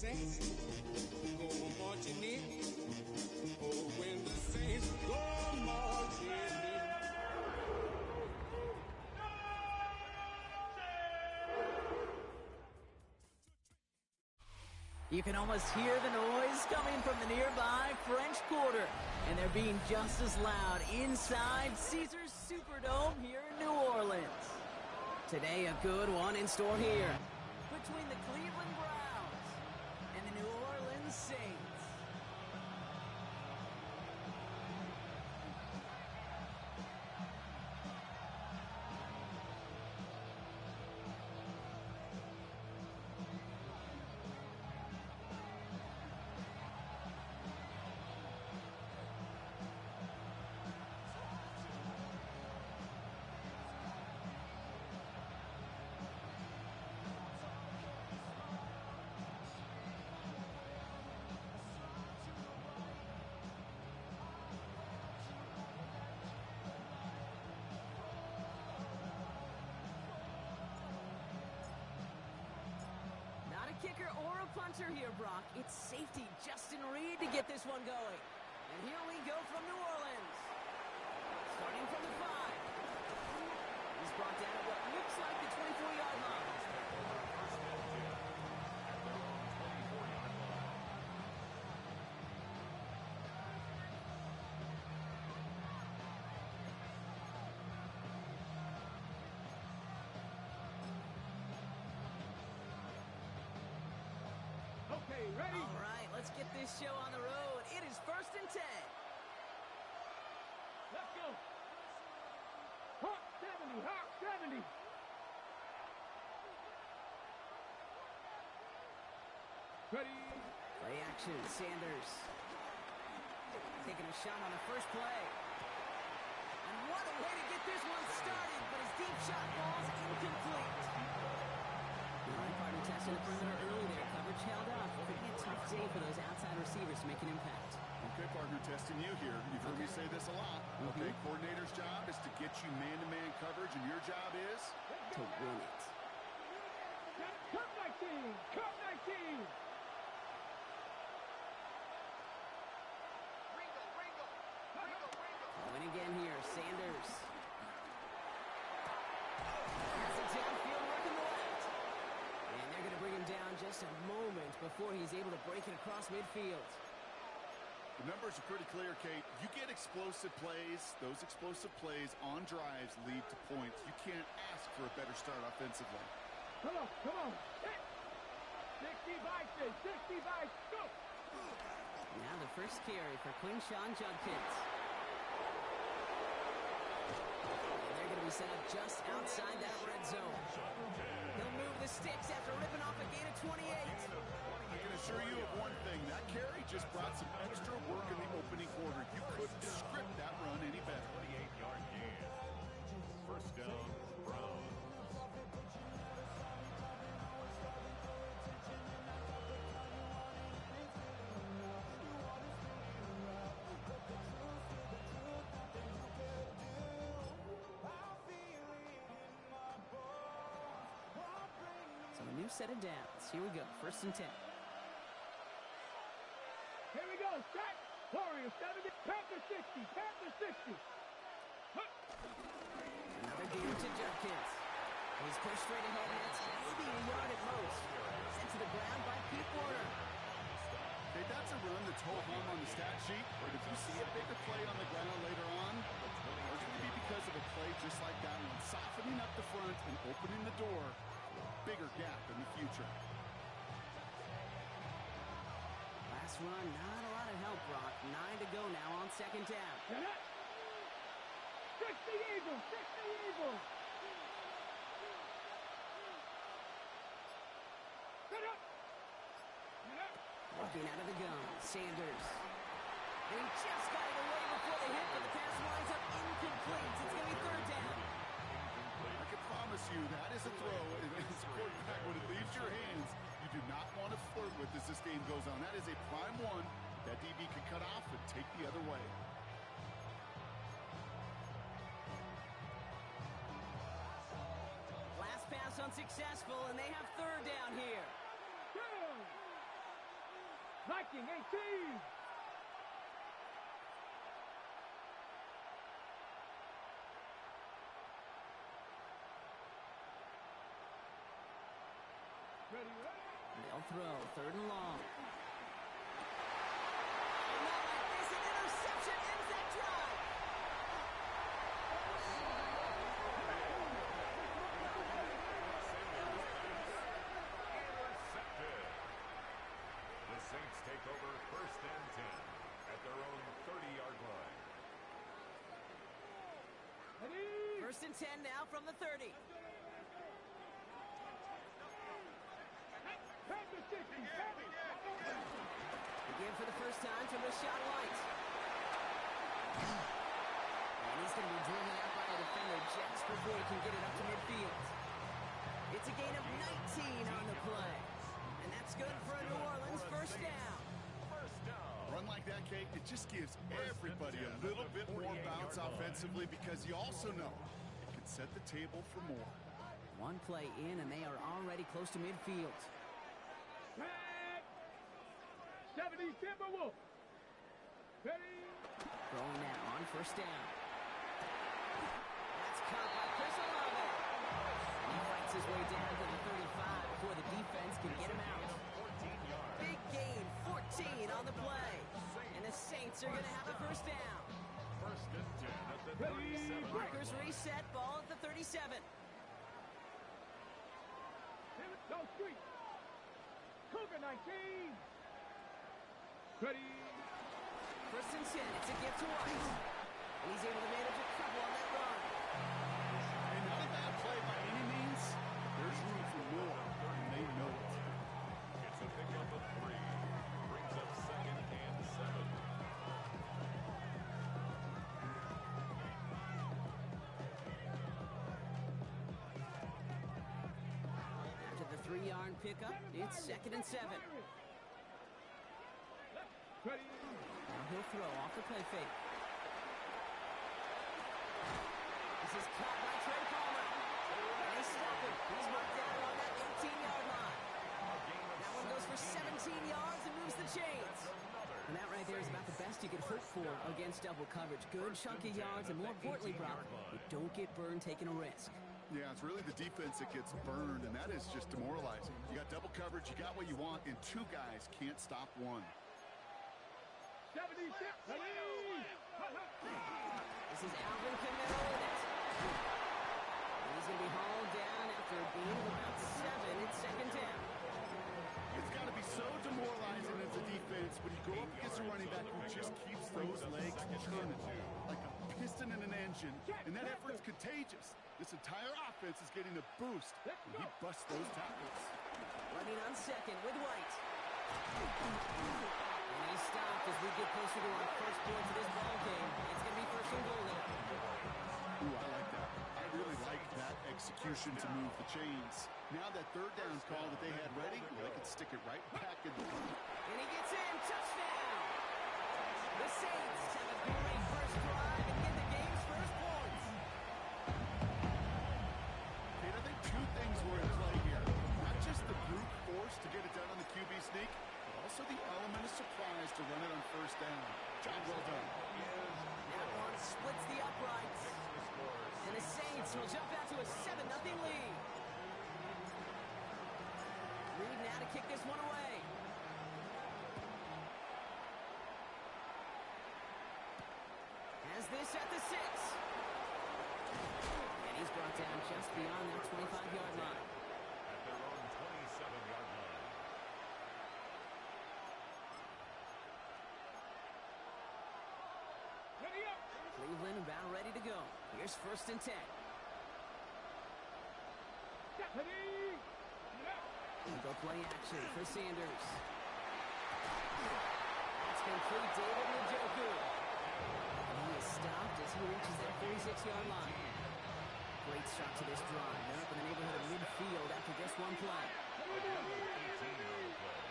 saints go marching in. Oh, when the saints go marching in. You can almost hear the noise coming from the nearby French Quarter, and they're being just as loud inside Caesars Superdome here in New Orleans. Today, a good one in store here between the Cleveland Browns and the New Orleans Saints. Kicker or a punter here, Brock. It's safety Justin Reed to get this one going. And here we go from New Orleans. Starting from the 5. He's brought down at what looks like the 24-yard line. Okay, ready? All right, let's get this show on the road. It is 1st and 10. Let's go. Hawk 70, Hawk 70. Ready? Play action, Sanders. Taking a shot on the first play. And what a way to get this one started, but his deep shot falls incomplete. Partner testing the perimeter early there. Coverage held up. Could be a tough day for those outside receivers to make an impact. Okay, partner, testing you here. You've heard me say this a lot. Okay, coordinator's job is to get you man-to-man coverage, and your job is to win it. Cut 19! Cut 19! Going again here, Sanders. That's a downfield work in the left. And they're going to bring him down just a moment before he's able to break it across midfield. The numbers are pretty clear, Kate. You get explosive plays. Those explosive plays on drives lead to points. You can't ask for a better start offensively. Come on, come on. 65, 65, go! Now the first carry for Quinshawn Judkins. And they're going to be set up just outside that red zone. He'll move the sticks after ripping off a gain of 28. I can assure you of one thing. That carry just brought some extra work in the opening quarter. You couldn't script that run any better. 28-yard gain. First down, Browns. So a new set of downs. Here we go. 1st and 10. Here we go. Set. Warriors 70. Panther 60. Panther 60. Another gain to Judkins. He's pushed straight ahead, and that's maybe a yard at most. Sent to the ground by Pete Warner. Hey, that's a run that's ho-hum on the stat sheet, but if you see a bigger play on the ground later on, it's going to be because of a play just like that one, softening up the front and opening the door for a bigger gap in the future. Last run, not a lot of help, Brock. 9 to go now on 2nd down. 60 Eagles! 60 Eagles! Get up! Looking out of the gun, Sanders. And he just got it away before the hit, but the pass winds up incomplete. It's going to be 3rd down. I can promise you that is a throw, and as a quarterback, when it leaves your hands, you do not want to flirt with as this game goes on. That is a prime one that DB can cut off and take the other way. Last pass unsuccessful, and they have 3rd down here. Viking 18. Ready, ready. They'll throw. Third and long. Oh, not like this. An interception ends that drive. Intercepted. The Saints take over first and 10 at their own 30-yard line. Ready. First and 10 now from the 30. Panther 60. Again for the first time to Rashad White. And he's going to be driven out by a defender just before he can get it up to midfield. It's a gain of 19 on the play. And that's good for a New Orleans first down. First down. Run like that, Kate, it just gives everybody a little bit more bounce offensively because you also know it can set the table for more. One play in, and they are already close to midfield. Tag. 70 Timberwolves. Ready. Throwing now on first down. That's caught by Chris Olave. And he fights his way down to the 35 before the defense can get him out. 14 yards. Big gain, 14 on the play. And the Saints are going to have a first down. First and 10 at the 37. Markers reset, ball at the 37. Go street. Cougar 19. Ready. First and 10, it's a gift to White. And he's able to manage a couple on that run. And not a bad play by any means, but there's room for more, and they know it. It's a pickup of 3. Brings up second and 7. After the 3-yard pickup, it's second and 7. Ready. Now he'll throw off the play fake. This is caught by Trey Palmer. And they stop him. He's marked down on that 18-yard line. That one goes for 17 yards and moves the chains. And that right there is about the best you could hope for against double coverage. Good chunky yards, and more importantly, Brock, you don't get burned taking a risk. Yeah, it's really the defense that gets burned, and that is just demoralizing. You got double coverage, you got what you want, and 2 guys can't stop one. 76. Ready. This is Alvin Kamara. And he's going to be hauled down after a gain of about 7. It's second down. It's got to be so demoralizing as a defense when you go up against a running back who just keeps those legs turning like a piston in an engine, and that effort's contagious. This entire offense is getting a boost, and he busts those tackles. Running on second with White. And he stopped as we get closer to our first point of this ball game. It's going to be first and goal now. Ooh, I like that. I really like that execution to move the chains. Now that third down call that they had ready, well, they can stick it right back in the front. And he gets in. Touchdown. The Saints have a great first drive and get the game's first points. Kate, I think 2 things were in play here. Not just the brute force to get it done on the QB sneak, but also the element of surprise to run it on first down. Job well done. That one splits the uprights. And the Saints will jump out to a 7-0 lead. Reed now to kick this one away. Has this at the 6. And he's brought down just beyond that 25-yard line. At their own 27-yard line. Ready up. Cleveland about ready to go. Here's first and 10. Ready. Go play action for Sanders. That's complete. David Njoku. And he is stopped as he reaches that 36-yard line. Great start to this drive. They're up in the neighborhood of midfield after just one play. 18-yard play.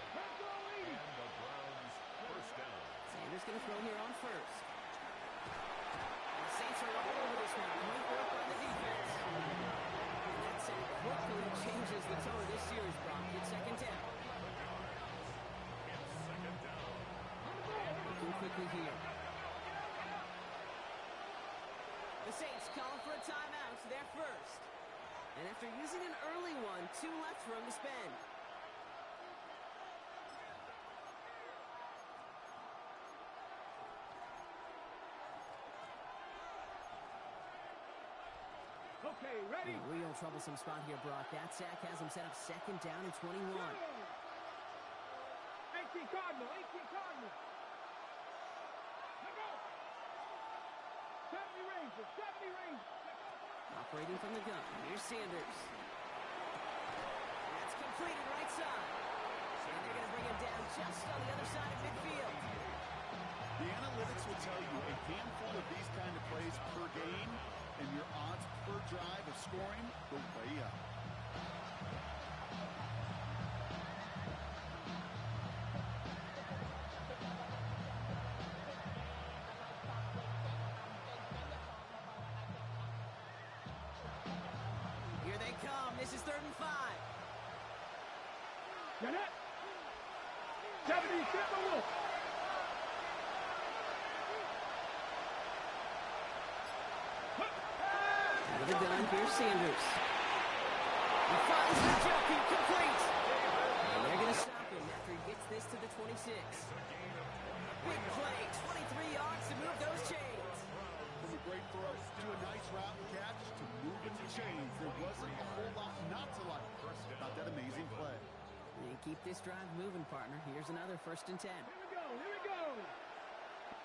And the Browns first down. Sanders going to throw here on first. And the Saints are all over this one. Great work by the defense. And that sack quickly changes the tone of this series, Brock. It's second down. It's second down quickly here. The Saints calling for a timeout, their first. And after using an early one, 2 left for him to spend. Okay, ready? A real troublesome spot here, Brock. That sack has him set up second down and 21. 18 Cardinal, 18 Cardinal. Let go. 70 Rangers, 70 Rangers. Operating from the gun, here's Sanders. That's completed right side. And they're going to bring him down just on the other side of midfield. The analytics will tell you a handful of these kind of plays per game, and your odds per drive of scoring go way up. Here they come. This is 3rd and 5. Get it? 70 Timberwolves. Out of the gun, here's Sanders. He finds the jockey, complete. And they're going to stop him after he gets this to the 26. Big play, 23 yards to move those chains. From a great throw to a nice route and catch to moving the chains. There wasn't a whole lot not to like about that amazing play. And keep this drive moving, partner. Here's another 1st and 10. Here we go.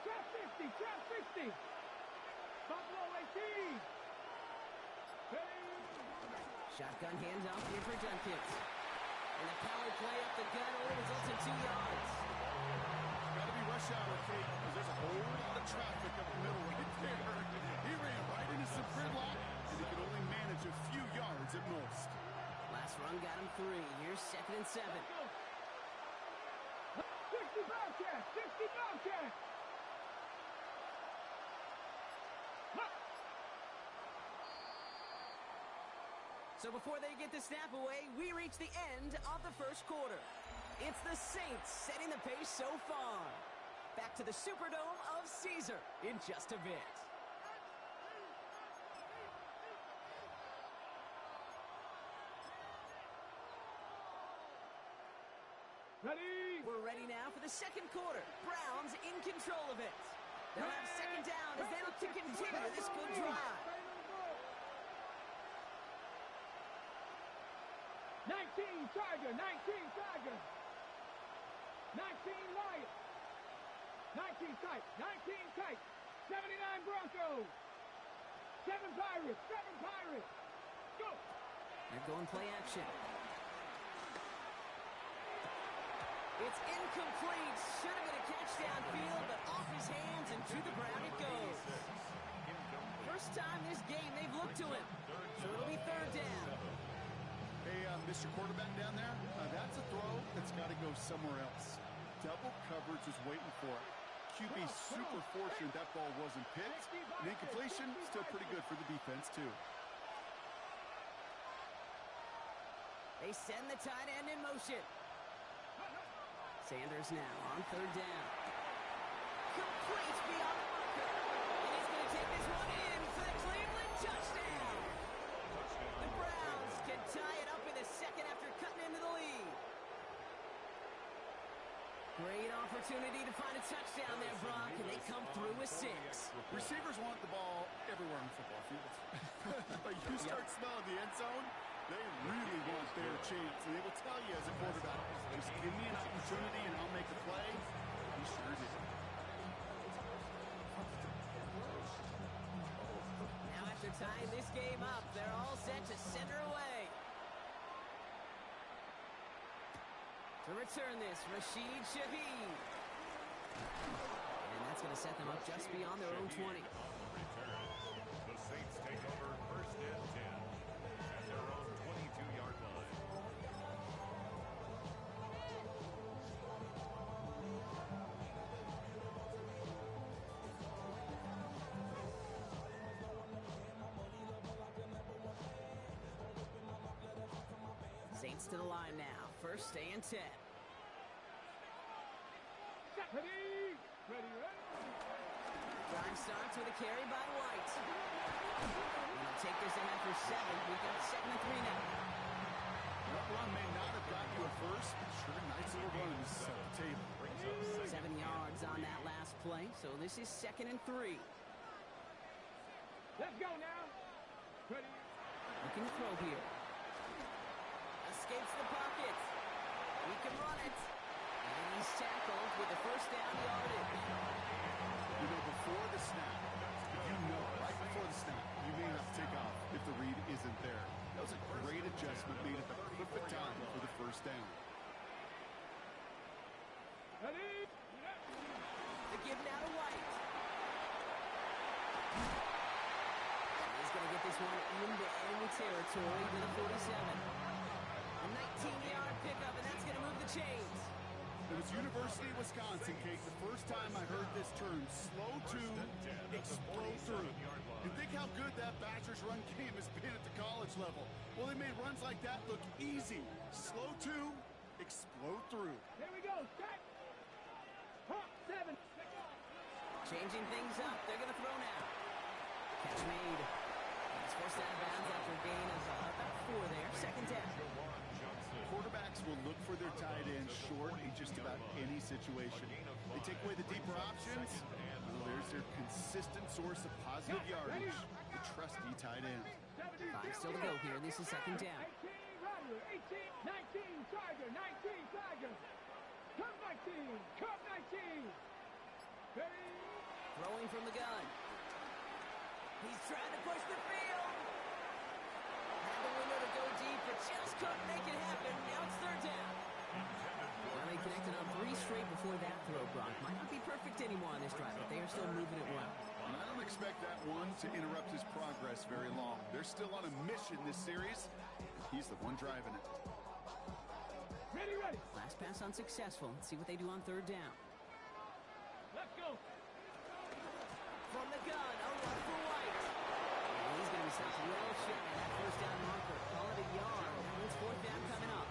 Trap 50, trap 60. Buffalo 18. Ready? Shotgun handoff here for Dunkins. And a power play up the gut only results in 2 yards. Got to be rush hour, Kate, because there's a whole lot of traffic up the middle right there. He ran right into some gridlock, and he could only manage a few yards at most. Last run got him 3. Here's 2nd and 7. 60 Bobcat, 60 Bobcat. So before they get the snap away, we reach the end of the 1st quarter. It's the Saints setting the pace so far. Back to the Superdome of Caesar in just a bit. Ready? We're ready now for the 2nd quarter. Browns in control of it. They'll have 2nd down as they look to continue this good drive. 19 Tiger, 19 Tiger. 19 Lion. 19 tight, 19 tight. 79 Broncos. 7 Pirates, 7 Pirates. Go. They're going play action. It's incomplete. Should have been a catch downfield, but off his hands and to the ground it goes. First time this game they've looked to him. So it'll be 3rd down. Hey, Mr. Quarterback down there, that's a throw that's got to go somewhere else. Double coverage is waiting for it. QB super fortunate that ball wasn't picked. And incompletion, still pretty good for the defense, too. They send the tight end in motion. Sanders now on 3rd down. Complete beyond the marker. And he's going to take this one in for the Cleveland touchdown. The Browns can tie it up in the 2nd after cutting into the lead. Great opportunity to find a touchdown there, Brock, and they come through with 6. Receivers want the ball everywhere on football fields. But you start smelling the end zone, they really want their chance. And they will tell you as a quarterback, just give me an opportunity and I'll make a play. He sure did. Now after tying this game up, they're all set to send her away. To return this, Rashid Shaheed. And that's going to set them up just beyond their own 20. The Saints take over 1st and 10 at their own 22-yard line. Saints to the line now. 1st and 10. Ready? Ready, ready. starts with a carry by White. And he'll take this in after 7. We've got 2nd and 3 now. That run may not have got you a first, but sure, nice little run to set the table. 7 yards on that last play, so this is 2nd and 3. Let's go now. Ready? Looking to throw here. Escapes the pocket. He can run it. And he's tackled with the first down yardage. You know, before the snap, right before the snap, you may have to take off if the read isn't there. That was a great adjustment made at the perfect time for the first down. Ready? The give now to White. And he's going to get this one into enemy territory to the 47. A 19-yard pickup, and that's going to move the chains. It was University of Wisconsin, Kate, the first time I heard this term, slow to explode through. And think how good that Badgers run game has been at the college level. Well, they made runs like that look easy. Slow to explode through. Here we go. Set. Hawk 7. Changing things up. They're going to throw now. Catch made. He's forced out of bounds after a gain of about 4 there. 2nd down. Quarterbacks will look for their tight end short in just about any situation. They take away the deeper options. Well, there's their consistent source of positive yardage, the trusty tight end. 5 still to go here. This is 2nd down. 18 Rattler, 18, 19 Tiger, 19 Tiger. Cup 19, Cup 19. Ready? Throwing from the gun. He's trying to push the field. Had the window to go deep, but just couldn't make it happen. Now it's 3rd down. Well, they connected on 3 straight before that throw, Brock. Might not be perfect anymore on this drive, but they are still moving it well. And I don't expect that one to interrupt his progress very long. They're still on a mission this series. He's the one driving it. Ready, ready. Last pass unsuccessful. Let's see what they do on 3rd down. Let's go. From the gun, a run for White. And he's going to be stopped well shy of that 1st down marker. Call it a yard. That means 4th down coming up.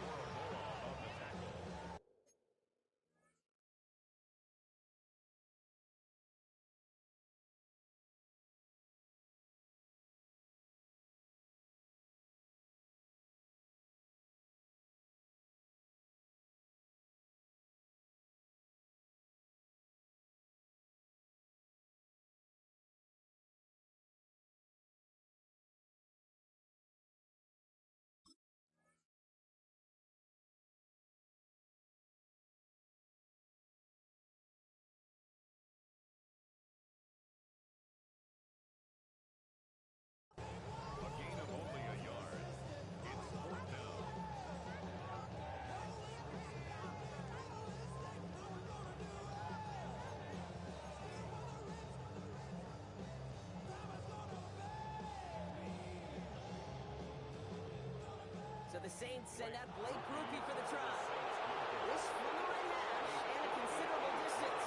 A gain of only a yard. It's 4th down. So the Saints send out Blake Grupe for the try. This from the right hash and a considerable distance.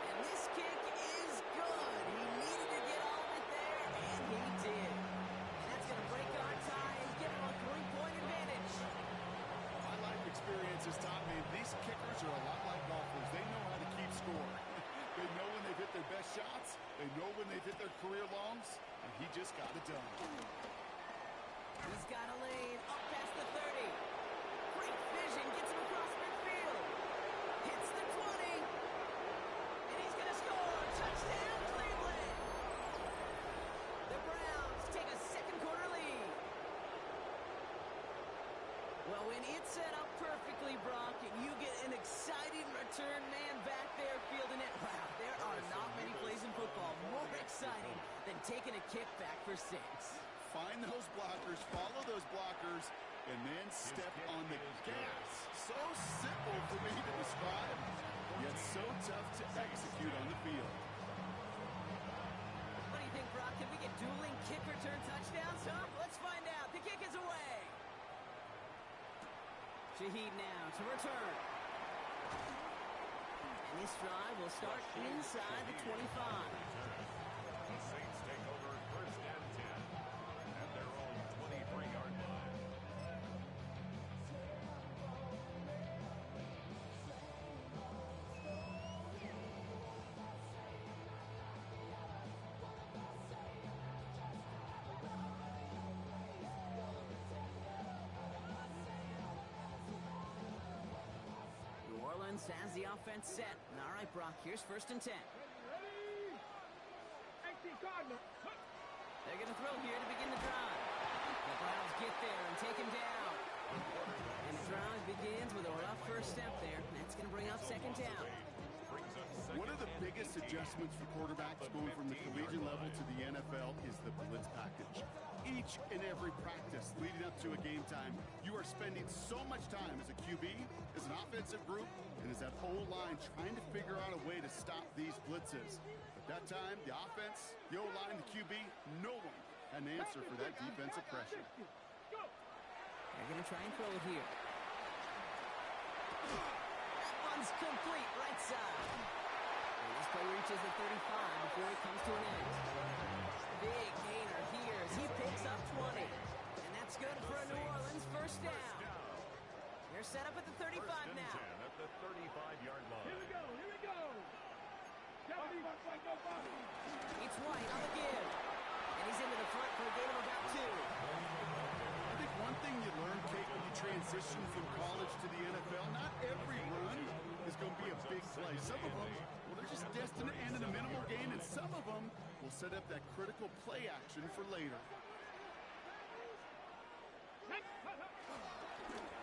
And this kick is good. He needed to get all of it there, and he did. And that's going to break our tie and give him a 3-point advantage. My life experience has taught me these kickers are a lot like golfers. They know how to keep score. They know when they've hit their best shots. They know when they've hit their career longs. And he just got it done. He's got a lane up past the 30. Great vision, gets him across midfield. Hits the 20. And he's going to score. Touchdown, Cleveland. The Browns take a 2nd quarter lead. Well, when it's set up perfectly, Brock, and you get an exciting return man back there fielding it, wow, there are not many plays in football more exciting than taking a kick back for 6. Find those blockers, follow those blockers, and then step on the gas. So simple for me to describe, yet so tough to execute on the field. What do you think, Brock? Can we get dueling kick return touchdowns, huh? Let's find out. The kick is away. Shaheed now to return. And this drive will start inside the 25. The Saints take over 1st and 10 at their own 23-yard line. Orleans has the offense set. All right, Brock, here's 1st and 10. Ready? 18 Cardinal. They're going to throw here to begin the drive. The Browns get there and take him down. And the drive begins with a rough first step there. That's going to bring up 2nd down. One of the biggest adjustments for quarterbacks going from the collegiate level to the NFL is the blitz package. Each and every practice leading up to a game time, you are spending so much time as a QB, as an offensive group, and as that whole line trying to figure out a way to stop these blitzes. At that time, the offense, the O-line, the QB, no one had an answer for that defensive pressure. They're going to try and throw it here. That one's complete, right side. And this play reaches the 35 before it comes to an end. Big gainer here as he picks up 20. And that's good for a New Orleans 1st down. They're set up at the 35 now. At the 35-yard line. Here we go. It's White on the give. And he's into the front for a gain of about 2. I think one thing you learn, Kate, when you transition from college to the NFL, not every run is going to be a big play. Some of them, well, they're just destined to end in a minimal gain, and some of them will set up that critical play action for later.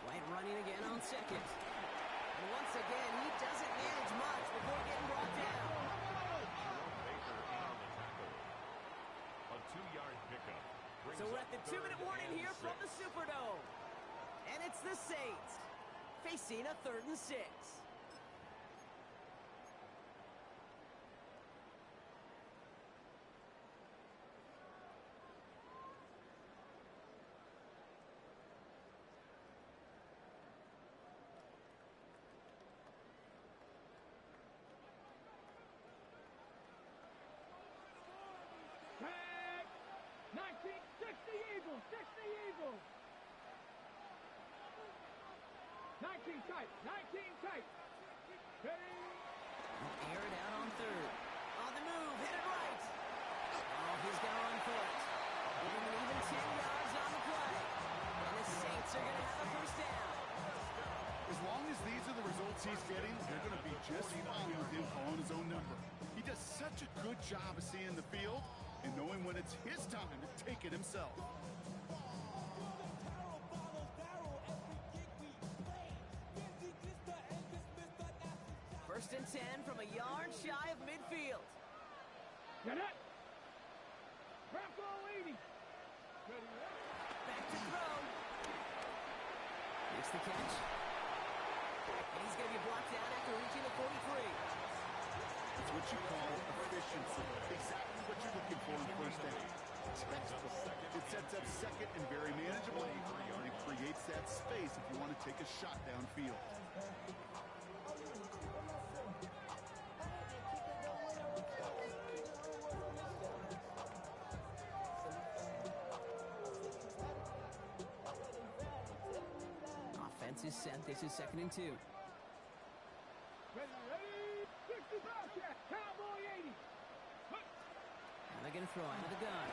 White running again on 2nd. And once again, he doesn't manage much before getting brought down. Baker in on the tackle. A 2-yard pickup. So we're at the 2-minute warning here from the Superdome. And it's the Saints facing a 3rd and 6. Tag. 19. 60 Eagles. 60 Eagles. 19 tight. 19 tight. Ready? Air it out on 3rd. On the move, hit it right. Oh, he's got to run for it. Giving him even 10 yards on the play. And the Saints are going to have a 1st down. As long as these are the results he's getting, they're going to be just fine with him calling his own number. He does such a good job of seeing the field and knowing when it's his time to take it himself. 1st and 10 from a yard shy of midfield. Get it. Bronco 80. Ready? Back to throw. Makes the catch. And he's going to be blocked out after reaching the 43. It's what you call efficiency. Exactly what you're looking for in 1st down. It sets up 2nd and very manageable, and it creates that space if you want to take a shot downfield. Offense is set. This is 2nd and 2. Ready? 60 Bobcat. Cowboy 80. And they're going to throw out of the gun.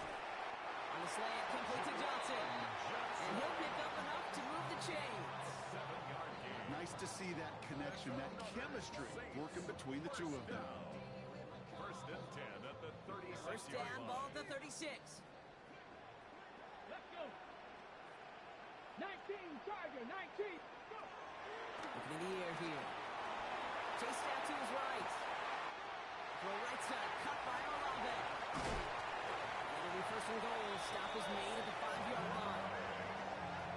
On the slant, complete to Johnson. And he'll pick up enough to move the chains. Nice to see that connection, that chemistry working between the two of them. 1st and 10 at the 36-yard 1st down, line. ball at the 36. Let's go. 19 Tiger. 19. Go. Looking in the air here. Chased out to his right. Throw right side, cut by Olave. And it'll be 1st and goal. Stop is made at the 5-yard line.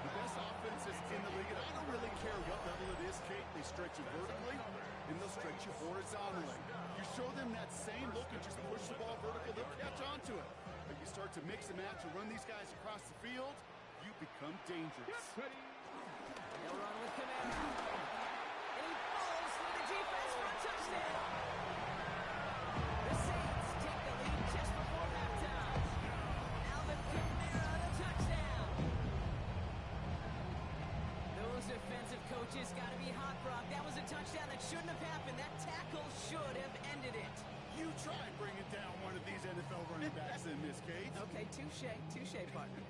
The best offenses in the league, and I don't really care what level it is, Kate. They stretch you vertically, and they'll stretch you horizontally. You show them that same look and just push the ball vertical, they'll catch onto it. But you start to mix and match and run these guys across the field, you become dangerous. Ready? They'll run with command. And he falls through the defense for a touchdown. The Saints take the lead just before halftime. Alvin Kamara, the touchdown. Those defensive coaches got to be hot, Brock. That was a touchdown that shouldn't have happened. That tackle should have ended it. You try bringing down one of these NFL running backs in this, Kate. Okay, touche, partner.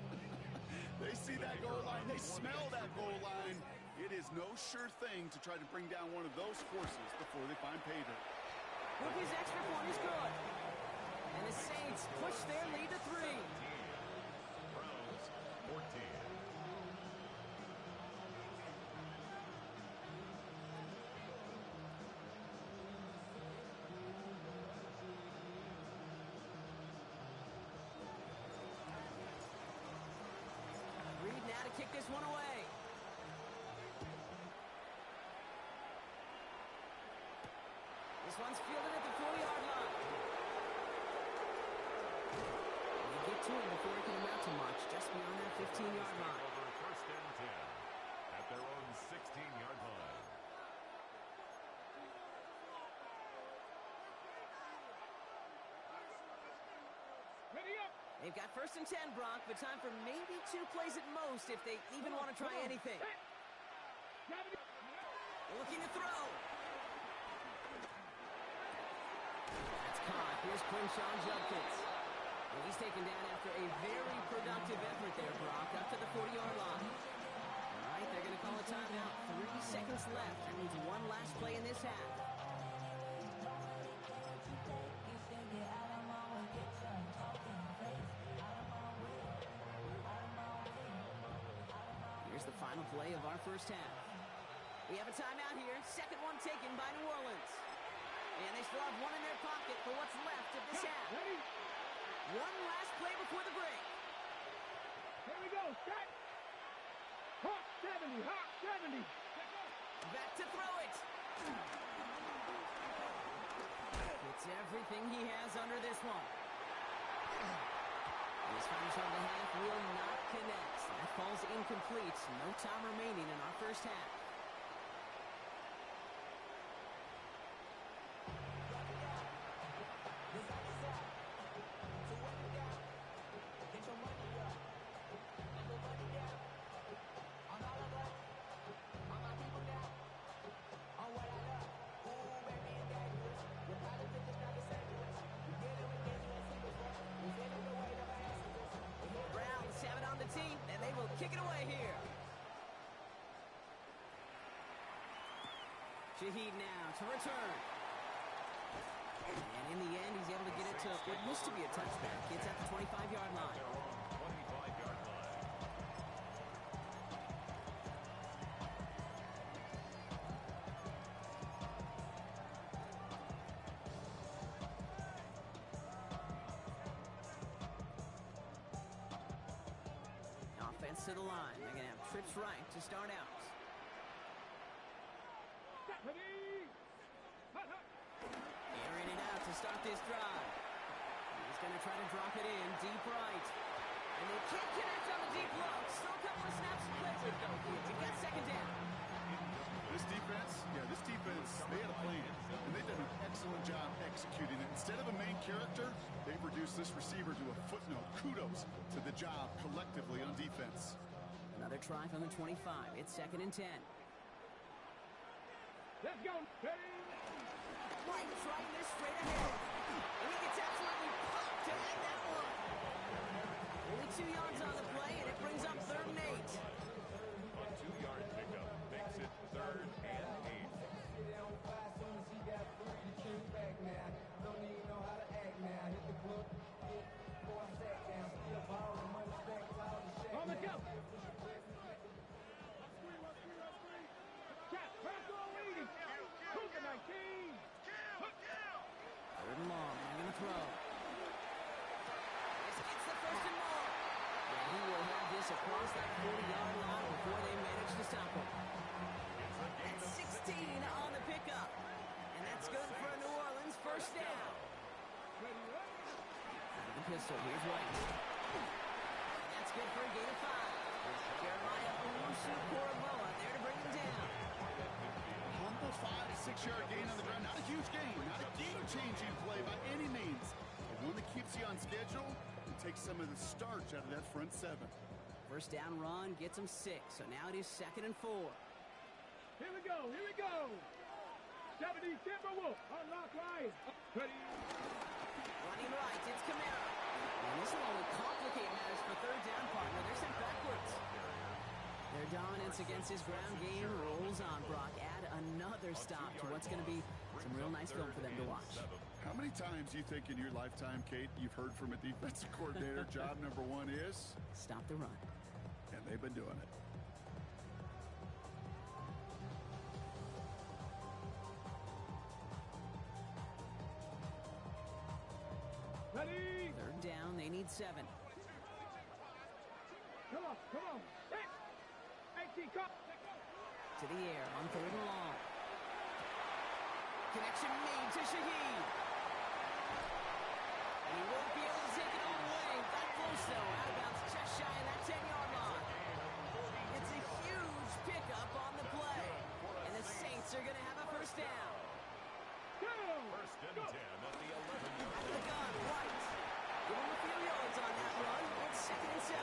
They see that goal line. They smell that goal line. It is no sure thing to try to bring down one of those forces before they find pay dirt. Rookie's extra point is good. And the Saints push their lead to 3. Browns 14. Reed now to kick this one away. This one's fielded at the 40-yard line. They get to him before it can amount to much, just beyond that 15-yard line. Over first and 10 at their own 16-yard line. Ready up. They've got first and 10, Brock, but time for maybe 2 plays at most if they even want to try anything. Looking to throw. That's caught. Here's Quinshawn Judkins. And he's taken down after a very productive effort there, Brock, up to the 40-yard line. All right, they're going to call a timeout. 3 seconds left. That means one last play in this half. Here's the final play of our first half. We have a timeout here. Second one taken by New Orleans. And they still have one in their pocket for what's left of this half. Ready? One last play before the break. Here we go. Set. Hawk 70. Hawk 70. Back to throw it. It's everything he has under this one. His final shot of the half will not connect. That falls incomplete. No time remaining in our first half. Browns have it on the team, and they will kick it away here. Shaheed now to return. And in the end, he's able to get it to what used to be a touchback. It's at the 25-yard line. Their own 25-yard line. Offense to the line. They're going to have trips right to start out. Ready? Hut, hut. Airing it out to start this drive. He's going to try to drop it in deep right. And they can't connect on the deep look. Still a couple of snaps to play with, though. We've got second down. This defense, they had a plan, and they've done an excellent job executing it. Instead of a main character, they've reduced this receiver to a footnote. Kudos to the job collectively on defense. Another try from the 25. It's second and 10. Let's go. Ready? Mike trying this straight ahead. And he gets absolutely pumped to end that one. Only 2 yards on the play, and it brings up third and 8. A 2-yard pickup makes it third and 8. On the go. Cat, pass all leading. Cougar 19. Third and long. They're going to throw. This gets the first and more. And he will have this across that 40-yard line before they manage to stop him. That's 16 on the pickup. And that's good for a New Orleans first down. Out of the pistol. Here's White. And that's good for a gain of 5. Jeremiah Owusu-Koramoah there to bring him down. Humble 5 to 6 yard gain on the ground. Not a huge gain, not a game-changing play by any means. But one that keeps you on schedule and takes some of the starch out of that front 7. First down run gets him 6. So now it is second and 4. Here we go. Here we go. 70 Timberwolf. Unlock right. Ready? Running right, it's Kamara. And this will only complicate matters for third down, partner. They're sent backwards. Their dominance against his ground game rolls on, Brock. Add another stop to what's going to be some real nice film for them to watch. How many times do you think in your lifetime, Kate, you've heard from a defensive coordinator, job number one is? Stop the run. And they've been doing it. Ready? Third down, they need 7. Come on, come on. Hey! 18, come. To the air on 3rd and long. Connection made to Shaheed. And he won't be able to take it all away. That close, though. Out of bounds, just shy of that 10-yard line. It's a huge pickup on the play. And the Saints are going to have a first down. Go! First and 10 at the 11-yard Out of the gun, right. Give him a few yards on that run. It's 2nd and 7.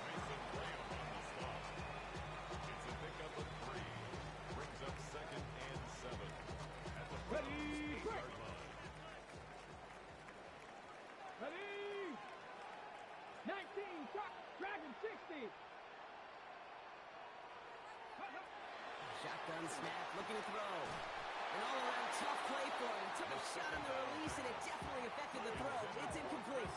Mason Graham on the stop. It's a pickup of 3. Brings up 2nd and 7 at the Ready? 8-yard line. Ready? 19, Dragon 60. Shotgun snap, looking to throw. An all-around tough play for him. Took a shot on the release, and it definitely affected the throw. It's incomplete.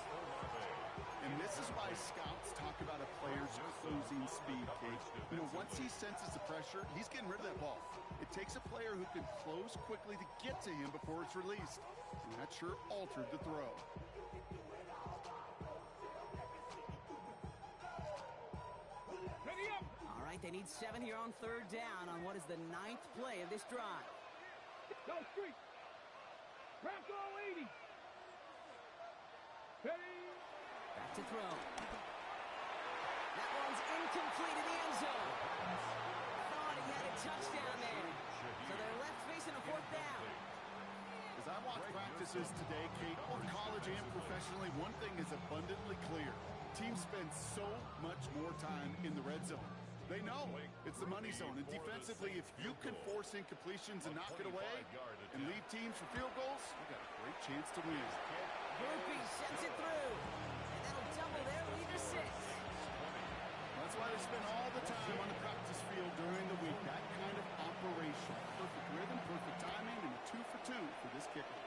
And this is why scouts talk about a player's closing speed, Kate. You know, once he senses the pressure, he's getting rid of that ball. It takes a player who can close quickly to get to him before it's released. And that sure altered the throw. Ready up. All right, they need 7 here on 3rd down on what is the 9th play of this drive. Go street. Bronco 80. Ready? Back to throw. That one's incomplete in the end zone. Thought he had a touchdown there. So they're left facing a 4th down. As I watch practices today, Kate, both college and professionally, one thing is abundantly clear. Teams spend so much more time in the red zone. They know it's the money zone. And defensively, if you can force incompletions and knock it away and lead teams for field goals, you've got a great chance to win. Groupie sends it through. And that'll double their lead to 6. That's why they spend all the time on the practice field during the week. That kind of operation. Perfect rhythm, perfect timing, and a 2 for 2 for this kicker.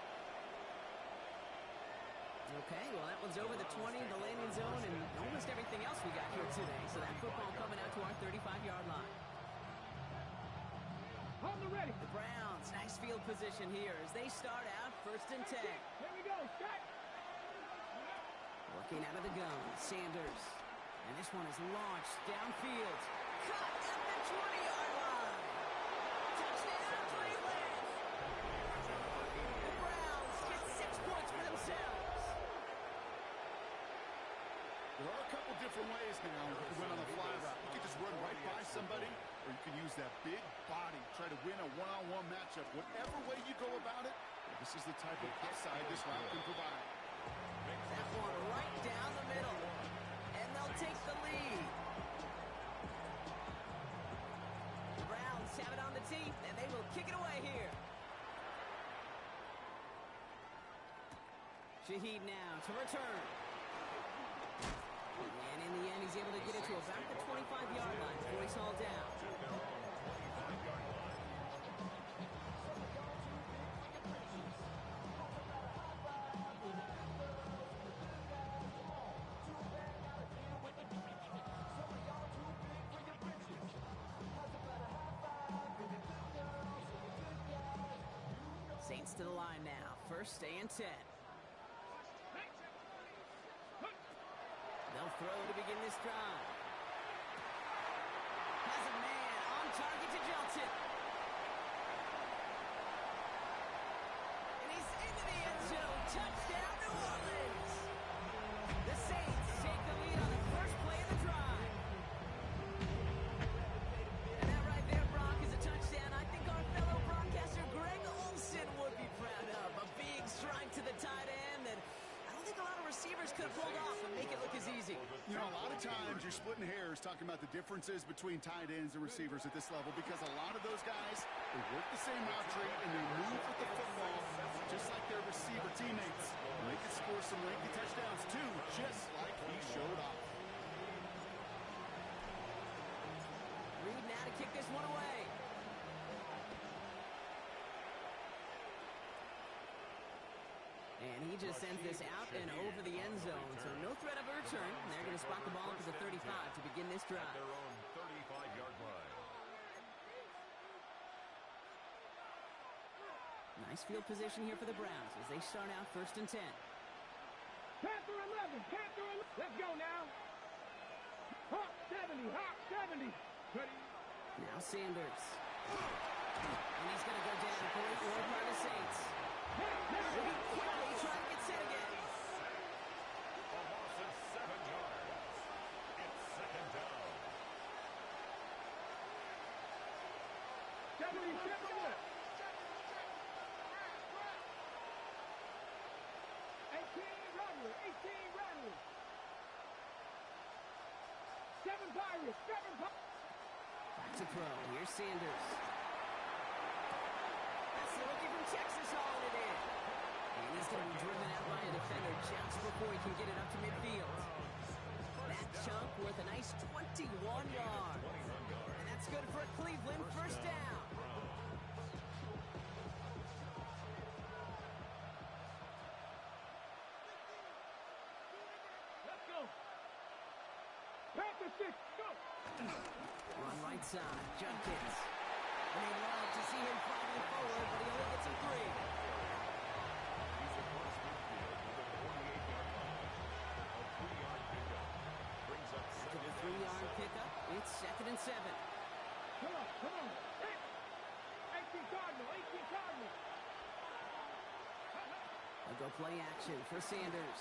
Okay, well, that one's over the 20, the landing zone, and almost everything else we got here today. So that football coming out to our 35-yard line. On the ready. The Browns, nice field position here as they start out 1st and 10. Here we go. Set. Working out of the gun, Sanders. And this one is launched downfield. Caught at the 20-yard line. Touchdown, Cleveland. The Browns get 6 points for themselves. There are a couple different ways now to win on the fly route. You can just run right by somebody, or you can use that big body, try to win a one-on-one matchup. Whatever way you go about it, this is the type of upside this route can provide. That one right down the middle. And they'll take the lead. The Browns have it on the tee, and they will kick it away here. Shaheed now to return. And in the end, he's able to get it to about the 25-yard line before he's hauled down. Saints to the line now. 1st and 10. They'll throw to begin this drive. Has a man on target to Johnson. And he's into the end zone. Touchdown, New Orleans. The Saints take the lead on the first play of the drive. And that right there, Brock, is a touchdown I think our fellow broadcaster Greg Olson would be proud of. A big strike to the tight end that I don't think a lot of receivers could have pulled off and make it look as easy. You know, a lot of times you're splitting hairs talking about the differences between tight ends and receivers at this level because a lot of those guys, they work the same route tree and they move with the football just like their receiver teammates. And they can score some lengthy touchdowns too, just like he showed off. to kick this one away. And he just sends this out and over the end zone. So no threat of a return. They're going to spot the ball up to the 35 to begin this drive. At their own 35-yard line. Nice field position here for the Browns as they start out 1st and 10. Panther 11, Panther 11. Let's go now. Hawk 70, Hawk 70. Ready? Now Sanders. And he's going to go down. Great work by the Saints. Moving quickly, trying to get set again. A loss of 7 yards. It's 2nd down. 77. 18 Rattler, 18 Rattler. 7 Pirates, 7 Pirates. Back to throw. Here's Sanders. That's the rookie from Texas hauling it in. And he's going to be driven out by a defender just before he can get it up to midfield. That chunk worth a nice 21 yards. And that's good for Cleveland. First down. Let's go. Panther 6, go. Run right side. Junkins. And they love to see him fighting forward, but he only gets a 3. He's across midfield to the 48-yard line. A 3-yard pickup. Brings up To 2nd the and 3-yard 7. pickup, it's 2nd and 7. Come on, come on. 18 Cardinal, 18 Cardinal. They'll go play action for Sanders.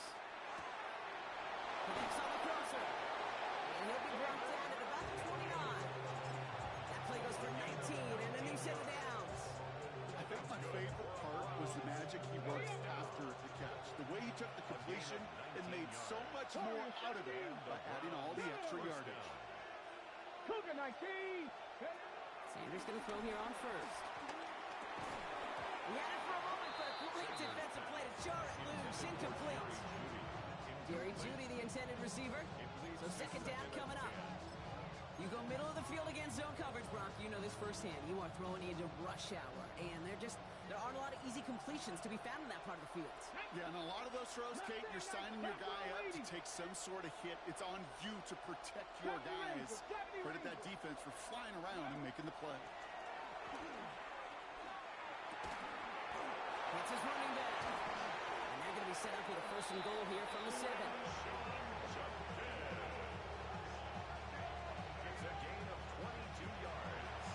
Connects on the crosser. And he'll be brought down at about the 29. That play goes for 19 and a new set of downs. I think my favorite part was the magic he worked after the catch. The way he took the completion and made so much more out of it by adding all the extra yardage. Cougar 19. Sanders going to throw here on first. He had it for a moment, but a great defensive play to jar it loose. Incomplete. Jerry Jeudy, the intended receiver. So 2nd down coming up. You go middle of the field against zone coverage, Brock. You know this firsthand. You are throwing into rush hour. And there aren't a lot of easy completions to be found in that part of the field. Yeah, and a lot of those throws, Kate, you're signing your guy up to take some sort of hit. It's on you to protect your guys. Credit that defense for flying around and making the play. That's his running back. And they're going to be set up with a 1st and goal here from the 7. It's a gain of 22 yards.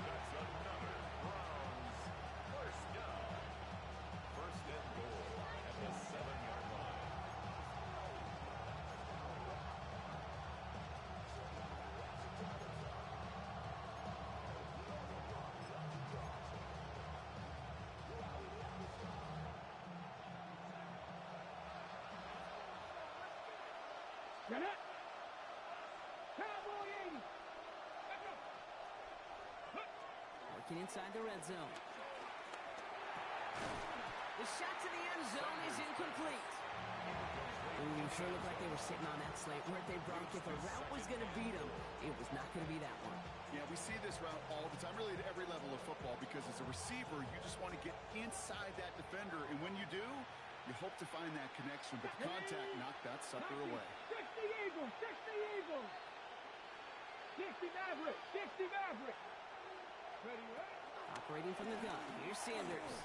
That's another Browns 1st down. 1st and goal at the 7-yard line. Get it. Cowboy 80. Let's go. Working inside the red zone. The shot to the end zone is incomplete. Ooh, sure looked like they were sitting on that slate, weren't they, Brock? If a route was going to beat them, it was not going to be that one. Yeah, we see this route all the time, really at every level of football, because as a receiver, you just want to get inside that defender, and when you do, you hope to find that connection, but the contact knocked that sucker away. 60 Eagles, 60 Eagles. 60 Maverick, 60 Maverick. Ready, ready? Operating from the gun, here's Sanders.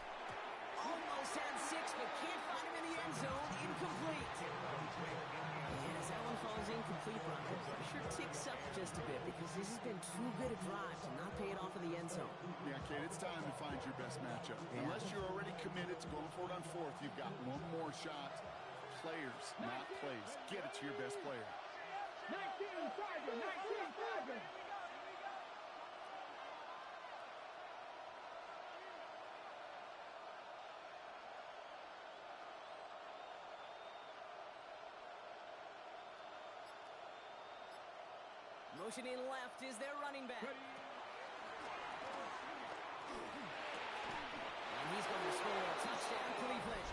Almost had 6, but can't find him in the end zone. Incomplete. And as that one falls incomplete, Brock, the pressure ticks up just a bit because this has been too good a drive to not pay it off in the end zone. Yeah, Kate, it's time to find your best matchup. Yeah. Unless you're already committed to going for it on 4th, you've got one more shot. Players, not plays. Get it to your best player. 19 Tiger, 19 Tiger. Motion in left is their running back. Ready. And he's going to score a touchdown, Cleveland.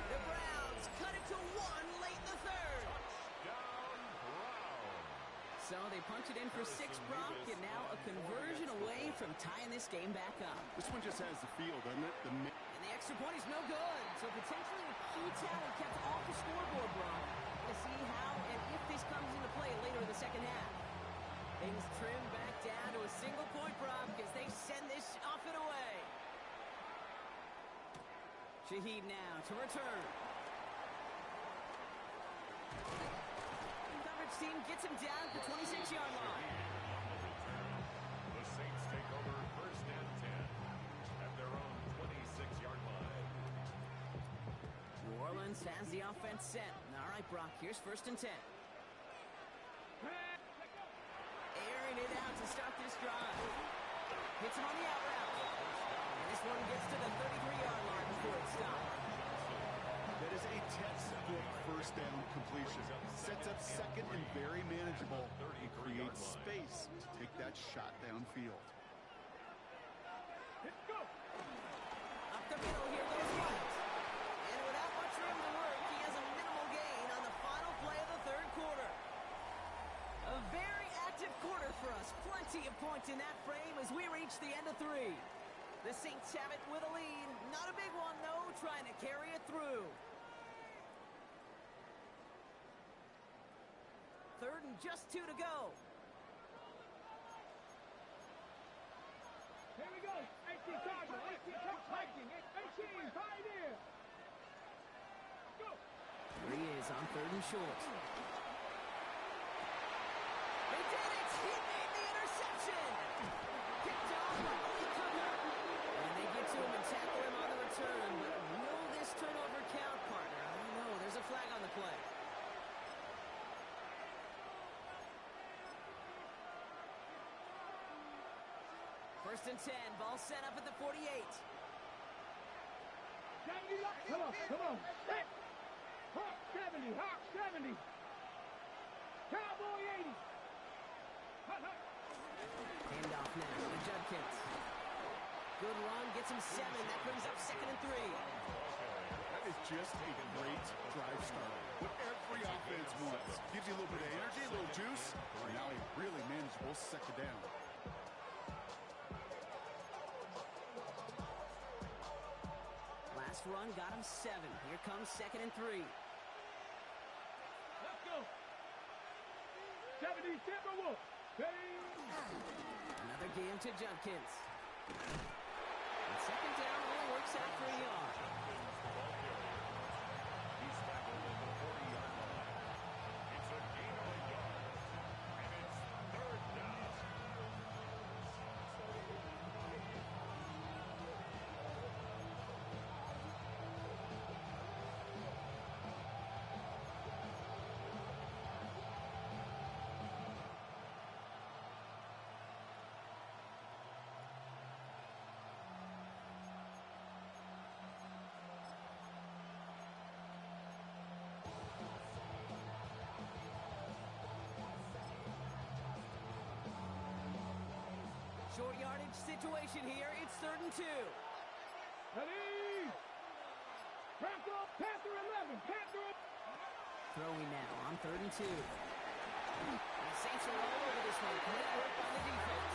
The Browns cut it to 1 late in the 3rd. Down Brown. So So they punch it in for 6, Brock, and now a conversion away from tying this game back up. This one just has the feel, doesn't it? And the extra point is no good. So potentially a key talent kept off the scoreboard, Brock. To see how and if this comes into play later in the second half. Things trim back down to a single point, Brock, as they send this off and away. Shaheed now to return. Team gets him down at the 26-yard line. The Saints take over first and 10 at their own 26-yard line. New Orleans has the offense set. All right, Brock, here's first and 10. Airing it out to start this drive. Hits him on the out route. And this one gets to the 33-yard line before it stops. That is a textbook first down completion. Sets up second and very manageable and creates space to take that shot downfield. Let's go. Up the middle, here goes White. And without much room to work, he has a minimal gain on the final play of the third quarter. A very active quarter for us. Plenty of points in that frame as we reach the end of 3. The Saints have it with a lead. Not a big one, though, trying to carry it through. Third and just 2 to go. Here we go. 18 target. 18 hiking. 18 right here. Go. Here he is on third and short. They did it! He made the interception! Picked off by the cover. And they get to him and tackle him on the return. But will this turnover count, partner? I don't know. There's a flag on the play. First and 10. Ball set up at the 48. Come on, come on. Hawk 70, Hawk 70. Cowboy 80. Handoff now to Judkins. Good run, gets him 7. That brings up second and 3. That is just a great drive starter. What every offense wants. Gives you a little bit of energy, a little juice, and now a really manageable second down. Last run got him 7. Here comes second and 3. Let's go. 70 Timberwolves. Another game to Judkins. And second down only works out for a yard. He's tackled at the 40-yard line. It's a gain of a yard. And it's third down. Short yardage situation here. It's third and 2. Ready. Panther 11. Panther. Throwing now on third and 2. The Saints are all over this one. Great work by the defense.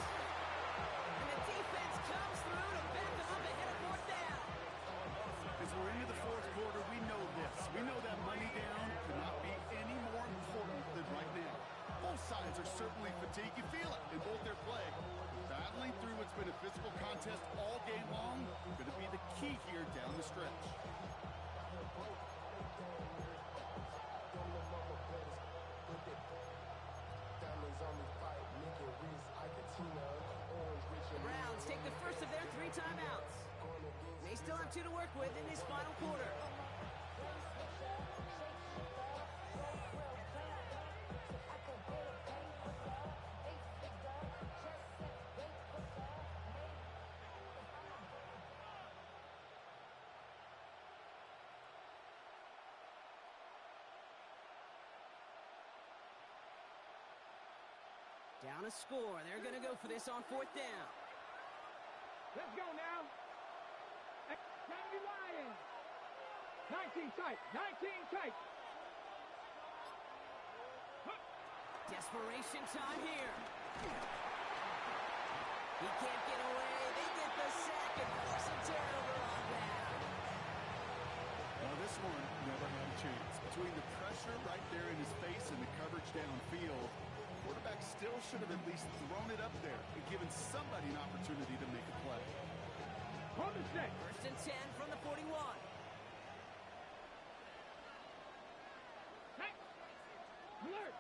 And the defense comes through to back them up ahead of fourth down. As we're into the fourth quarter, we know this. We know that money down could not be any more important than right now. Both sides are certainly fatigued. You feel it in both their play. Battling through what's been a physical contest all game long, going to be the key here down the stretch. The Browns take the first of their 3 timeouts. They still have 2 to work with in this final quarter. Down a score. They're going to go for this on fourth down. Let's go now. 70 Lions. 19 tight. 19 tight. Desperation time here. He can't get away. They get the sack and force a turnover on down. Well, this one never had a chance. Between the pressure right there in his face and the coverage downfield, quarterback still should have at least thrown it up there and given somebody an opportunity to make a play. On the set. First and 10 from the 41. Hey. Alert.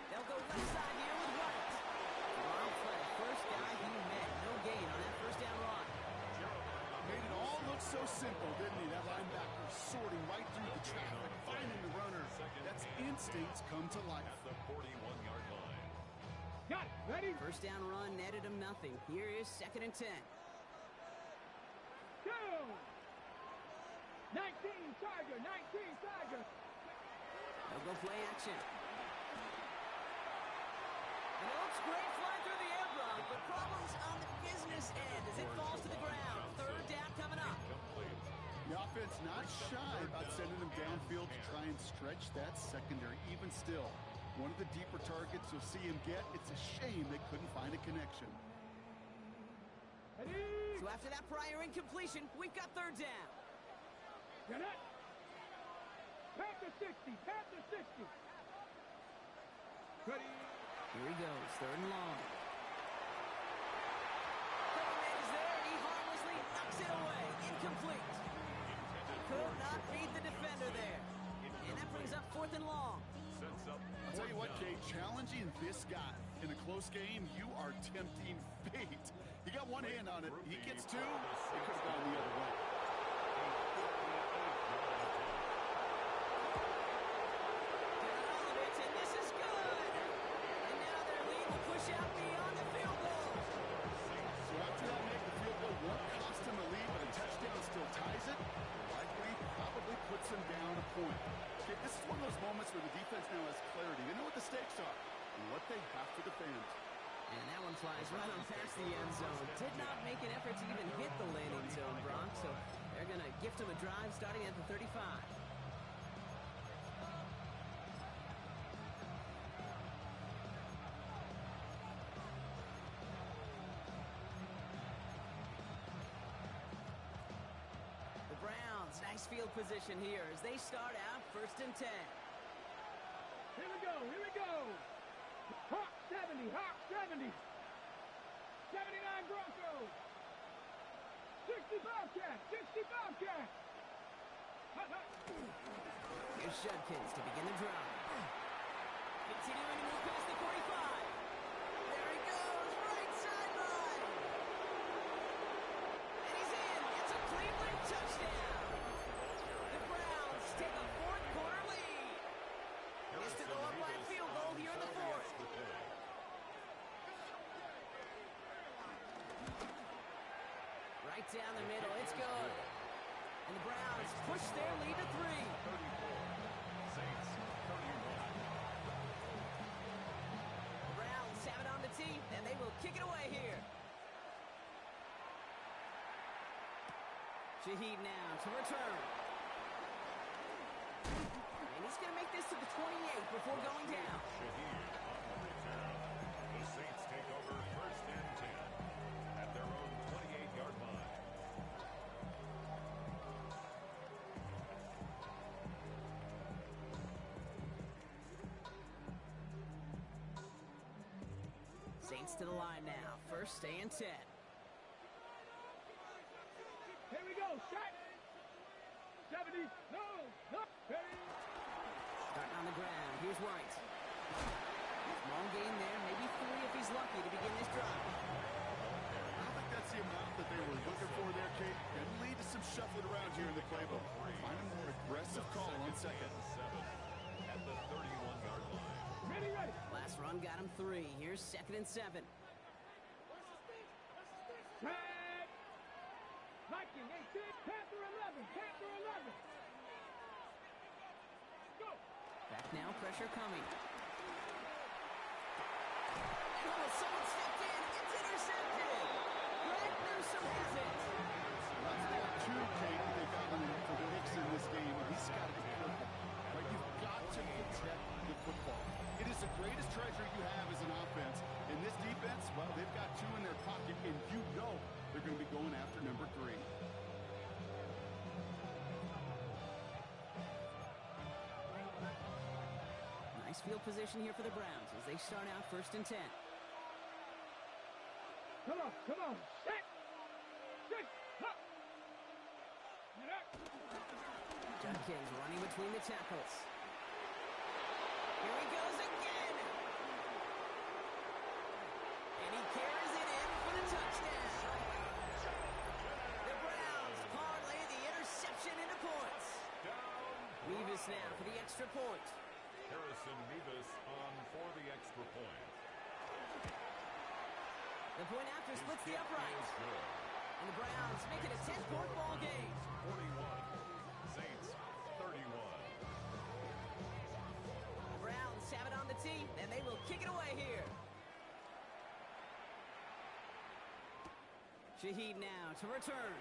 They'll go left side here with White. Long play. First guy he met. No gain on that first down run. Made it all look so simple, didn't he? That linebacker sorting right through the traffic, finding the runner. That's instincts come to life. At the 41-yard line. Got it. Ready? First down run netted him nothing. Here is second and 10. Go. 19 Tiger. 19 Tiger. They'll go play action. And it looks great flying through the air, Brock, but problems on the business end as it falls to the ground. Third down coming up. Complete. The offense not shy about sending them downfield to try and stretch that secondary. Even still, one of the deeper targets you'll see him get. It's a shame they couldn't find a connection. Ready? So after that prior incompletion, we've got third down. Get it. Panther 60. Panther 60. Ready? Here he goes, third and long. Coverman is there, and he harmlessly knocks it away. Incomplete. Could not beat the defender there. And that brings up fourth and long. Sets up. I'll tell you what, Kate, challenging this guy in a close game, you are tempting fate. He got one hand on it. He gets two. It could have gone the other way. And this is good. And now their lead will push out beyond the field goal. So after that make, the field goal won't cost him a lead, but a touchdown still ties it. Likely, probably puts him down a point. Okay, this is one of those moments where the defense now has clarity. They know what the stakes are and what they have to defend. And that one flies right on past the end zone. Did not make an effort to even hit the landing zone, Brock. So they're going to gift him a drive starting at the 35. The Browns, nice field position here as they start out first and 10. Here we go. Here we go. Hawk 70. Hawk 70. 79 Broncos. 60 Bobcats. 60 Bobcats. Hut, hut. Here's Judkins to begin the drive. Continuing to move past the 45. There he goes, right sideline. And he's in. It's a Cleveland touchdown. The Browns take a fourth quarter lead. Missed to go up by a field goal here in the fourth. Right down the middle, it's good. And the Browns push their lead to 3. 34. Saints 31. The Browns have it on the tee, and they will kick it away here. Shaheed now to return. And he's going to make this to the 28 before going down. Shaheed on the return. The Saints take over first and 10 at their own 28-yard line. Saints to the line now. First and 10. Here we go. Shot. 70. No. No. Ready. Starting on the ground. Here's White. Small gain there. Maybe 3 if he's lucky to begin this drive. I don't think that's the amount that they were looking for there, Kate. And lead to some shuffling around here in the playbook. Find a more aggressive call on second. 7 at the 31-yard line. Ready, ready. Last run got him 3. Here's second and 7. Tag. Viking 18. Panther 11. Panther 11. Go. Back now, pressure coming. Oh, someone stepped in. It's intercepted. Greg Newsome has it. That's got 2, Kate, that they've gotten for the mix in this game. He's got to be careful. But you've got to protect the football. greatest treasure you have is an offense. And this defense, well, they've got two in their pocket, and you know they're going to be going after number 3. Nice field position here for the Browns as they start out 1st and 10. Come on. Set. Up. Get up. Judkins running between the tackles. Here he goes again. And he carries it in for the touchdown. The Browns parlay the interception into points. Nevis now for the extra point. Harrison Nevis on for the extra point. The point after splits the His kick upright. is good. And the Browns make it a 10-point ball game. 41. Saints 31. The Browns have it on the tee, and they will kick it away here. Shaheed now to return.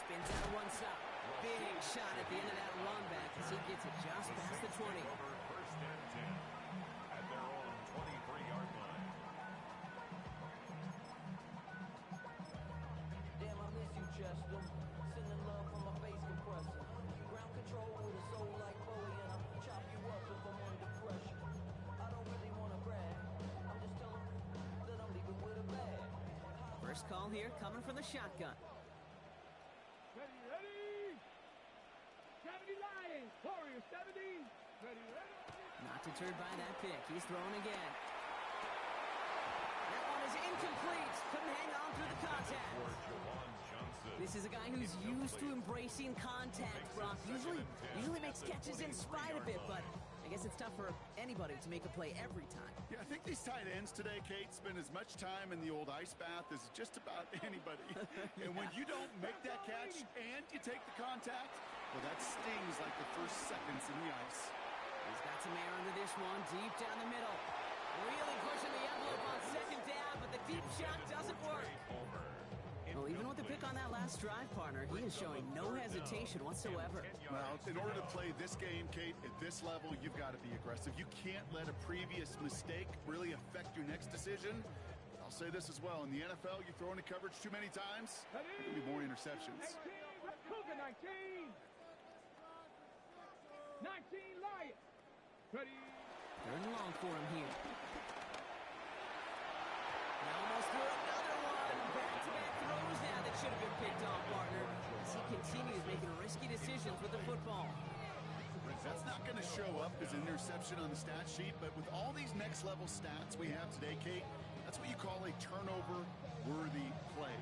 Spins out of one stop. Big shot at the end of that run back as he gets it just past the 20. Over 1st and 10 at their own 23-yard line. Damn, I miss you, Chester. Sending love from my face compressor. Ground control with a soul like Bowie, and I'll chop you up if I'm under pressure. I don't really want to brag. I'm just telling that I'm leaving with a bag. First call here coming from the shotgun. Ready. 70 Lions. Warriors 70. Ready. Not deterred by that pick. He's throwing again. That one is incomplete. Couldn't hang on through the contact. For Jawan Johnson. This is a guy who's used to embracing contact, Brock. Usually makes catches in spite of it, but I guess it's tough for anybody to make a play every time. Yeah, I think these tight ends today, Kate, spend as much time in the old ice bath as just about anybody. And when you don't make that catch and you take the contact, well, that stings like the first seconds in the ice. He's got some air under this one, deep down the middle. Really pushing the envelope on 2nd down, but the deep shot doesn't work. Well, even with the pick on that last drive, partner, he is showing no hesitation whatsoever. Well, in order to play this game, Kate, at this level, you've got to be aggressive. You can't let a previous mistake really affect your next decision. I'll say this as well. In the NFL, you throw into coverage too many times, there will be more interceptions. 19. Cougar 19. 19 Lions. Ready. 3rd and long for him here. And almost threw another one. Back-to-back throws now that should have been picked off, partner. As he continues making risky decisions with the football. That's not going to show up as an interception on the stat sheet, but with all these next-level stats we have today, Kate, that's what you call a turnover-worthy play.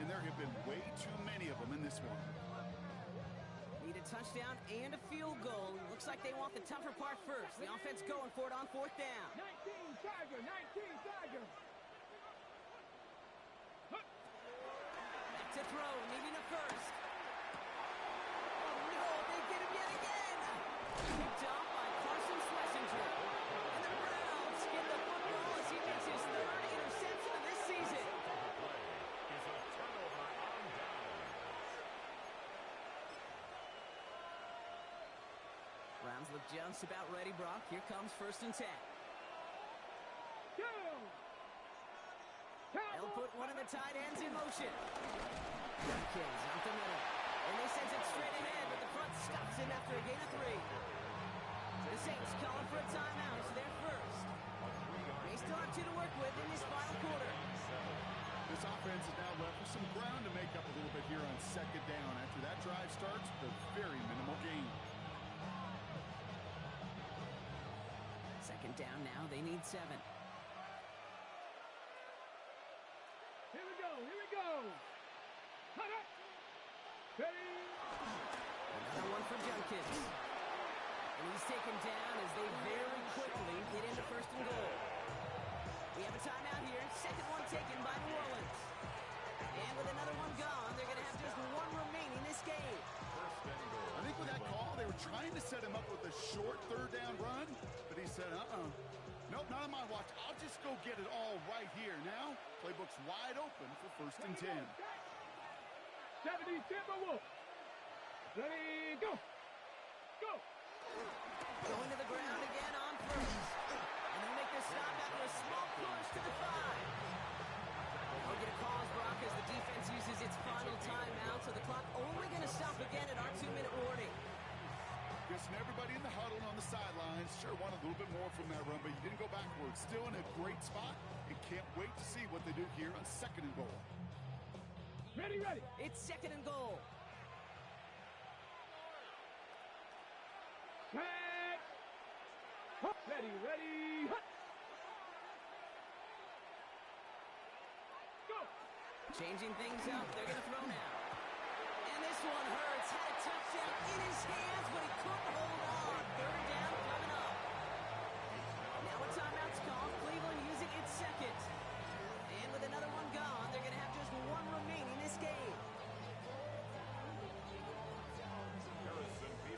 And there have been way too many of them in this one. Need a touchdown and a field goal. Looks like they want the tougher part first. The offense going for it on 4th down. 19 Tiger. 19 Tiger. Back to throw, needing a first. Oh no, they get him yet again. Picked off by Carson Schlesinger. And the Browns get the football as he makes his 3rd interception of this season. Is a turnover on downs. Browns look just about ready, Brock. Here comes 1st and 10. Go. They'll put one of the tight ends in motion. Judkins out the middle. And they sends it straight ahead, but the front stops him after a gain of 3. The Saints calling for a timeout. It's their first. They still have 2 to work with in this final quarter. This offense is now left with some ground to make up a little bit here on 2nd down. After that drive starts, a very minimal gain. 2nd down now. They need 7. Here we go. Cut up. Ready. Another one for Judkins. And he's taken down as they very quickly get into 1st and goal. We have a timeout here. 2nd one taken by New Orleans. And with another one gone, they're going to have just 1 remaining this game. I think with that call, they were trying to set him up with a short 3rd down run, but he said, nope, not on my watch. I'll just go get it all right here. Now, playbook's wide open for 1st and 10. 70 Timberwolves. Ready, go. Go. Going to the ground again on 1st. the sidelines. Sure wanted a little bit more from that run, but he didn't go backwards. Still in a great spot, and can't wait to see what they do here on 2nd and goal. Ready, ready. It's 2nd and goal. Set. Ready, ready. Go. Changing things up. They're going to throw now. And this one hurts. Had a touchdown in his hands, but he couldn't hold on. 3rd down coming up. Now a timeout's called. Cleveland using its 2nd. And with another one gone, they're going to have just one remaining this game.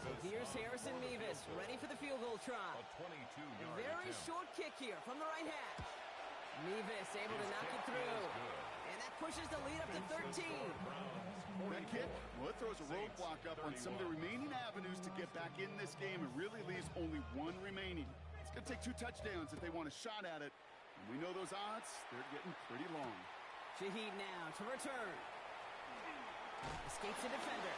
So here's Harrison Mevis, ready for the field goal try. A 22-yard Very attempt. short kick here from the right hash. Mevis able to knock it through. And that pushes the lead up to 13. That kick, well, it throws a roadblock up on some of the remaining avenues to get back in this game and really leaves only one remaining. It's going to take 2 touchdowns if they want a shot at it. And we know those odds, they're getting pretty long. Shaheed now to return. Escapes the defender.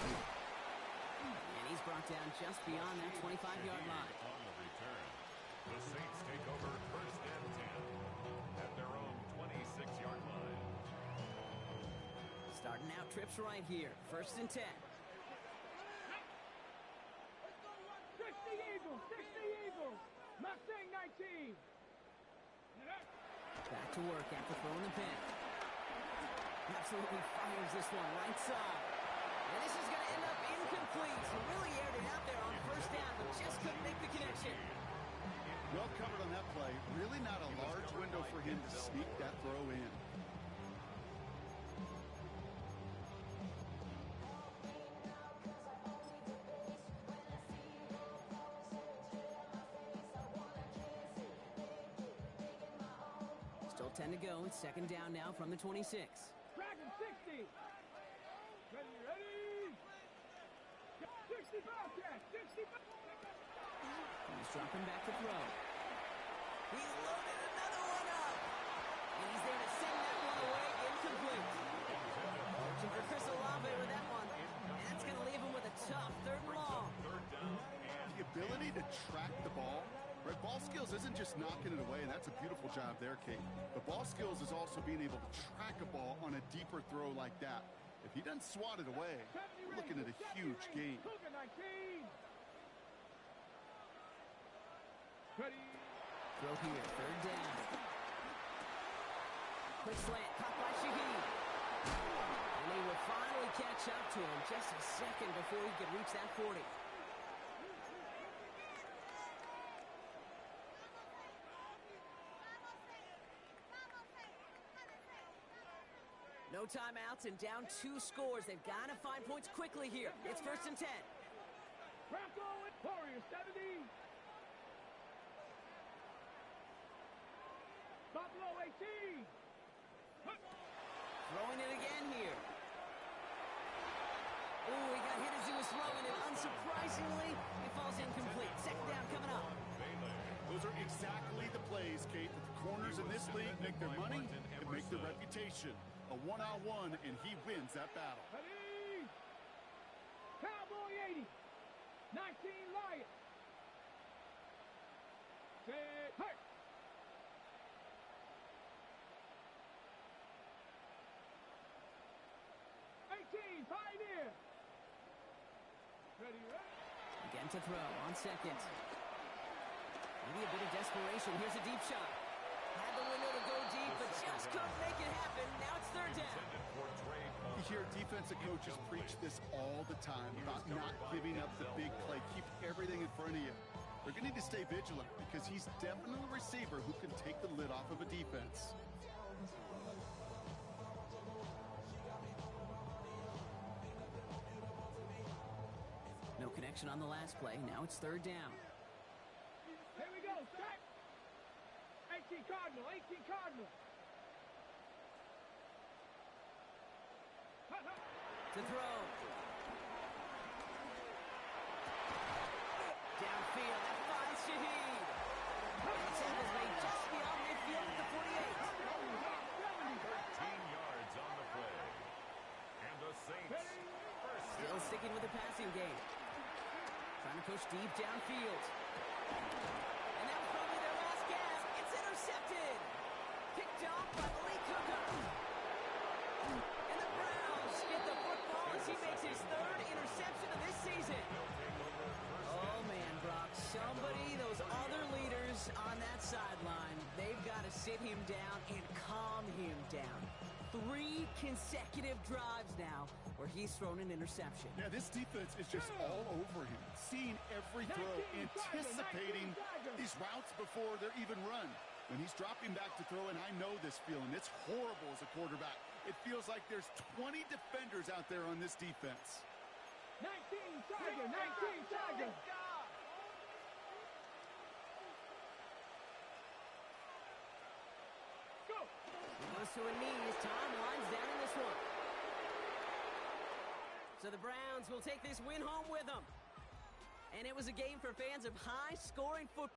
And he's brought down just beyond that 25-yard line. On the return, the Saints take over 1st and 10 at their own 26-yard line. Starting out trips right here. 1st and 10. 60 Eagles, 60 Eagles. Mustang 19. Back to work after throwing the pin. Absolutely fires this one right side. And this is going to end up incomplete. He really aired it out there on 1st down, but just couldn't make the connection. Well covered on that play. Really not a large window for him to sneak that throw in. Still 10 to go. 2nd down now from the 26. Dragon 60. Ready, ready. 60 Bobcat, 60 He's dropping back to throw. He loaded another one up. And he's there to send that one away. Incomplete. Searching for Chris Olave with that one. And that's going to leave him with a tough 3rd and long. The ability to track the ball. Right, ball skills isn't just knocking it away, and that's a beautiful job there, Kate. But ball skills is also being able to track a ball on a deeper throw like that. If he doesn't swat it away, we're looking at a huge gain. Cougar 19. Ready. Throw here. 3rd down. Quick slant. Caught by Shaheed. And he will finally catch up to him just a second before he could reach that 40. No timeouts and down 2 scores. They've got to find points quickly here. It's 1st and 10. Bronco and Warrior 70. Buffalo 18. Throwing it again here. Oh, he got hit as he was throwing it. Unsurprisingly, it falls incomplete. 2nd down coming up. Those are exactly the plays, Kate, that the corners in this league make their money and make their reputation. A one-on-one, and he wins that battle. Ready. Cowboy 80. 19 Lions. Set. Hurt. Pioneer. Ready, ready. Again to throw on 2nd. Maybe a bit of desperation. Here's a deep shot. Had the window to go deep, but just couldn't make it happen. Now it's 3rd down. You hear defensive coaches preach this all the time about not giving up the big play. Keep everything in front of you. They're going to need to stay vigilant because he's definitely a receiver who can take the lid off of a defense. No connection on the last play. Now it's 3rd down. Here we go. Set. 18 Cardinal. 18 Cardinal. To throw. Downfield. That finds Shaheed. And the tackle's made just beyond midfield at the 48. 13 yards on the play. And the Saints Still sticking with the passing game. Trying to push deep downfield. And that was probably their last gasp. It's intercepted. Picked off by Malik Hooker. And the Browns get the football as he makes his third interception of this season. Oh, man, Brock. Somebody, those other leaders on that sideline, they've got to sit him down and calm him down. 3 consecutive drives now where he's thrown an interception. Yeah, this defense is just all over him, seeing every throw, anticipating these routes before they're even run. When he's dropping back to throw, and I know this feeling, it's horrible as a quarterback. It feels like there's 20 defenders out there on this defense. 19 Tiger, 19 Tiger. Go. He goes to a knee as Tom winds down in this one. So the Browns will take this win home with them. And it was a game for fans of high-scoring football.